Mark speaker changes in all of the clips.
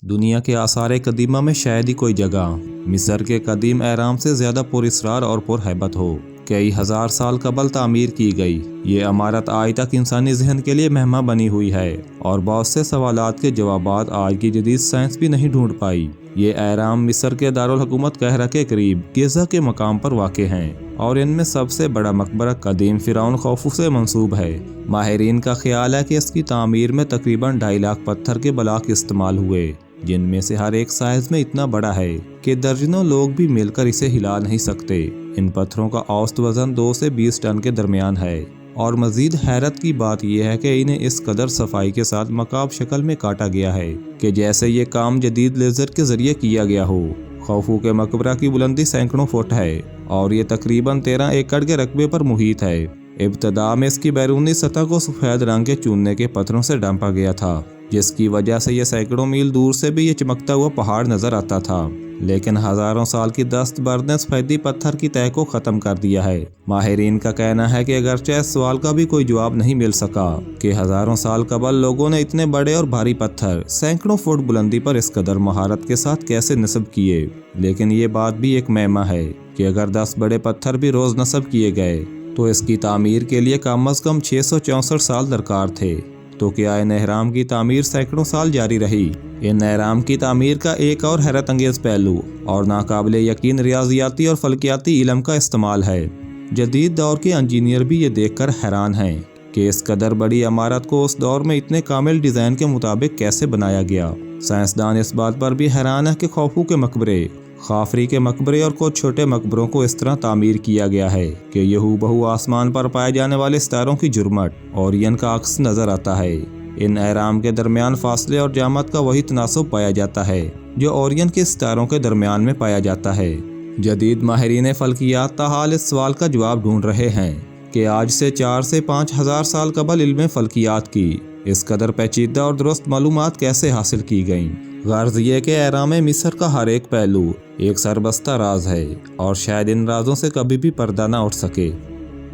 Speaker 1: دنیا کے آثار قدیمہ میں شاید ہی کوئی جگہ مصر کے قدیم اہرام سے زیادہ پراسرار اور پرہیبت ہو۔ کئی ہزار سال قبل تعمیر کی گئی یہ عمارت آج تک انسانی ذہن کے لیے مہماں بنی ہوئی ہے اور بہت سے سوالات کے جوابات آج کی جدید سائنس بھی نہیں ڈھونڈ پائی۔ یہ اہرام مصر کے دارالحکومت قاہرہ کے قریب گیزا کے مقام پر واقع ہیں اور ان میں سب سے بڑا مقبرہ قدیم فرعون خوفو سے منسوب ہے۔ ماہرین کا خیال ہے کہ اس کی تعمیر میں تقریباً 2.5 لاکھ پتھر کے بلاک استعمال ہوئے، جن میں سے ہر ایک سائز میں اتنا بڑا ہے کہ درجنوں لوگ بھی مل کر اسے ہلا نہیں سکتے۔ ان پتھروں کا اوسط وزن 2 سے 20 ٹن کے درمیان ہے اور مزید حیرت کی بات یہ ہے کہ انہیں اس قدر صفائی کے ساتھ مکعب شکل میں کاٹا گیا ہے کہ جیسے یہ کام جدید لیزر کے ذریعے کیا گیا ہو۔ خوفو کے مقبرہ کی بلندی سینکڑوں فٹ ہے اور یہ تقریباً 13 ایکڑ کے رقبے پر محیط ہے۔ ابتدا میں اس کی بیرونی سطح کو سفید رنگ کے چونے کے پتھروں سے ڈھانپا گیا تھا، جس کی وجہ سے یہ سینکڑوں میل دور سے بھی یہ چمکتا ہوا پہاڑ نظر آتا تھا، لیکن ہزاروں سال کی دست برد نے سفیدی پتھر کی تہہ کو ختم کر دیا ہے۔ ماہرین کا کہنا ہے کہ اگرچہ اس سوال کا بھی کوئی جواب نہیں مل سکا کہ ہزاروں سال قبل لوگوں نے اتنے بڑے اور بھاری پتھر سینکڑوں فٹ بلندی پر اس قدر مہارت کے ساتھ کیسے نصب کیے، لیکن یہ بات بھی ایک معمہ ہے کہ اگر 10 بڑے پتھر بھی روز نصب کیے گئے تو اس کی تعمیر کے لیے کم از کم 664 سال درکار تھے۔ تو کیا ان اہرام کی تعمیر سینکڑوں سال جاری رہی؟ ان اہرام کی تعمیر کا ایک اور حیرت انگیز پہلو اور ناقابل یقین ریاضیاتی اور فلکیاتی علم کا استعمال ہے۔ جدید دور کے انجینئر بھی یہ دیکھ کر حیران ہیں کہ اس قدر بڑی عمارت کو اس دور میں اتنے کامل ڈیزائن کے مطابق کیسے بنایا گیا۔ سائنسدان اس بات پر بھی حیران ہے کہ خوفو کے مقبرے، خافری کے مقبرے اور کچھ چھوٹے مقبروں کو اس طرح تعمیر کیا گیا ہے کہ یہ ہو بہو آسمان پر پائے جانے والے ستاروں کی جرمٹ اورین کا عکس نظر آتا ہے۔ ان اہرام کے درمیان فاصلے اور جامد کا وہی تناسب پایا جاتا ہے جو اورین کے ستاروں کے درمیان میں پایا جاتا ہے۔ جدید ماہرین فلکیات تاحال اس سوال کا جواب ڈھونڈ رہے ہیں کہ آج سے 4 سے 5 ہزار سال قبل علم فلکیات کی اس قدر پیچیدہ اور درست معلومات کیسے حاصل کی گئیں۔ غرض یہ کہ اہرام مصر کا ہر ایک پہلو ایک سربستہ راز ہے اور شاید ان رازوں سے کبھی بھی پردہ نہ اٹھ سکے۔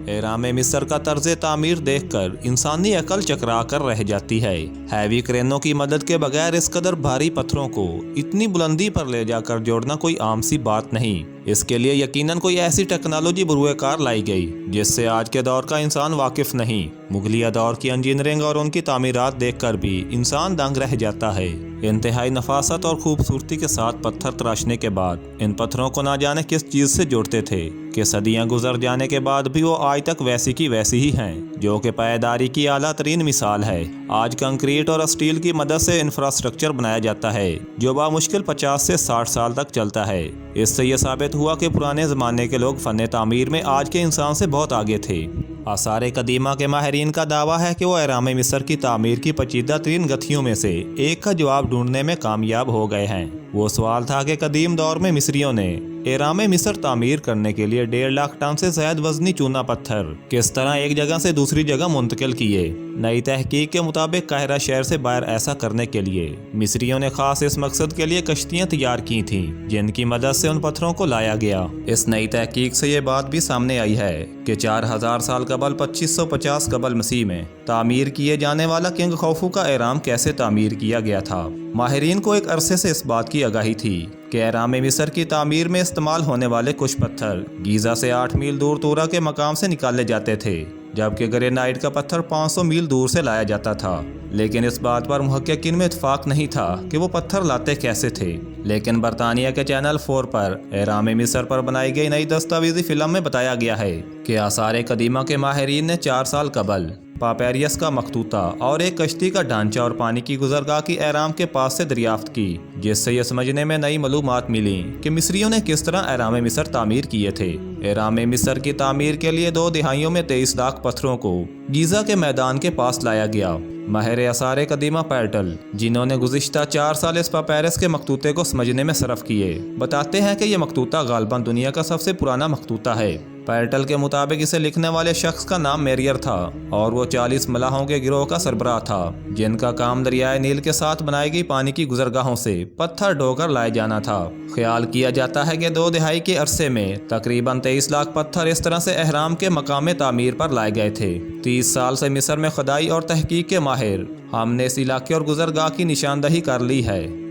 Speaker 1: اہرام مصر کا طرز تعمیر دیکھ کر انسانی عقل چکرا کر رہ جاتی ہے۔ ہیوی کرینوں کی مدد کے بغیر اس قدر بھاری پتھروں کو اتنی بلندی پر لے جا کر جوڑنا کوئی عام سی بات نہیں۔ اس کے لیے یقیناً کوئی ایسی ٹیکنالوجی بروئے کار لائی گئی جس سے آج کے دور کا انسان واقف نہیں۔ مغلیہ دور کی انجینئرنگ اور ان کی تعمیرات دیکھ کر بھی انسان دنگ رہ جاتا ہے۔ انتہائی نفاست اور خوبصورتی کے ساتھ پتھر تراشنے کے بعد ان پتھروں کو نہ جانے کس چیز سے جوڑتے تھے کہ صدیاں گزر جانے کے بعد بھی وہ آج تک ویسی کی ویسی ہی ہیں، جو کہ پائیداری کی اعلیٰ ترین مثال ہے۔ آج کنکریٹ اور اسٹیل کی مدد سے انفراسٹرکچر بنایا جاتا ہے جو بامشکل 50 سے 60 سال تک چلتا ہے۔ اس سے یہ ثابت ہوا کہ پرانے زمانے کے لوگ فن تعمیر میں آج کے انسان سے بہت آگے تھے۔ آثار قدیمہ کے ماہرین کا دعویٰ ہے کہ وہ اہرام مصر کی تعمیر کی پیچیدہ ترین گتھیوں میں سے ایک کا جواب ڈھونڈنے میں کامیاب ہو گئے ہیں۔ وہ سوال تھا کہ قدیم دور میں مصریوں نے اہرام مصر تعمیر کرنے کے لیے 1.5 لاکھ ٹن سے زائد وزنی چونا پتھر کس طرح ایک جگہ سے دوسری جگہ منتقل کیے۔ نئی تحقیق کے مطابق قاہرہ شہر سے باہر ایسا کرنے کے لیے مصریوں نے خاص اس مقصد کے لیے کشتیاں تیار کی تھیں جن کی مدد سے ان پتھروں کو لایا گیا۔ اس نئی تحقیق سے یہ بات بھی سامنے آئی ہے کہ 4000 سال قبل 2550 قبل مسیح میں تعمیر کیے جانے والا کنگ خوفو کا اہرام کیسے تعمیر کیا گیا تھا۔ ماہرین کو ایک عرصے سے اس بات کی آگاہی تھی کہ اہرام مصر کی تعمیر میں استعمال ہونے والے کچھ پتھر گیزا سے 8 میل دور تورا کے مقام سے نکالے جاتے تھے، جبکہ گرینائٹ کا پتھر 500 میل دور سے لایا جاتا تھا۔ لیکن اس بات پر محققین میں اتفاق نہیں تھا کہ وہ پتھر لاتے کیسے تھے۔ لیکن برطانیہ کے چینل 4 پر اہرام مصر پر بنائی گئی نئی دستاویزی فلم میں بتایا گیا ہے کہ آثار قدیمہ کے ماہرین نے 4 سال قبل پاپیریس کا مخطوطہ اور ایک کشتی کا ڈھانچہ اور پانی کی گزرگاہ کی اہرام کے پاس سے دریافت کی، جس سے یہ سمجھنے میں نئی معلومات ملیں کہ مصریوں نے کس طرح اہرام مصر تعمیر کیے تھے۔ اہرام مصر کی تعمیر کے لیے 2 دہائیوں میں 23 لاکھ پتھروں کو گیزا کے میدان کے پاس لایا گیا۔ ماہر آثار قدیمہ پیرٹل، جنہوں نے گزشتہ 4 سال اس پاپیرس کے مخطوطے کو سمجھنے میں صرف کیے، بتاتے ہیں کہ یہ مخطوطہ غالباً دنیا کا سب سے پرانا مخطوطہ ہے۔ پیرٹل کے مطابق اسے لکھنے والے شخص کا نام میریئر تھا اور وہ 40 ملاحوں کے گروہ کا سربراہ تھا جن کا کام دریائے نیل کے ساتھ بنائی گئی پانی کی گزرگاہوں سے پتھر ڈھو کر لائے جانا تھا۔ خیال کیا جاتا ہے کہ 2 دہائی کے عرصے میں تقریباً 23 لاکھ پتھر اس طرح سے اہرام کے مقام تعمیر پر لائے گئے تھے۔ 30 سال سے مصر میں کھدائی اور تحقیق کے ماہر ہم نے اس علاقے اور گزرگاہ کی نشاندہی کر لی ہے۔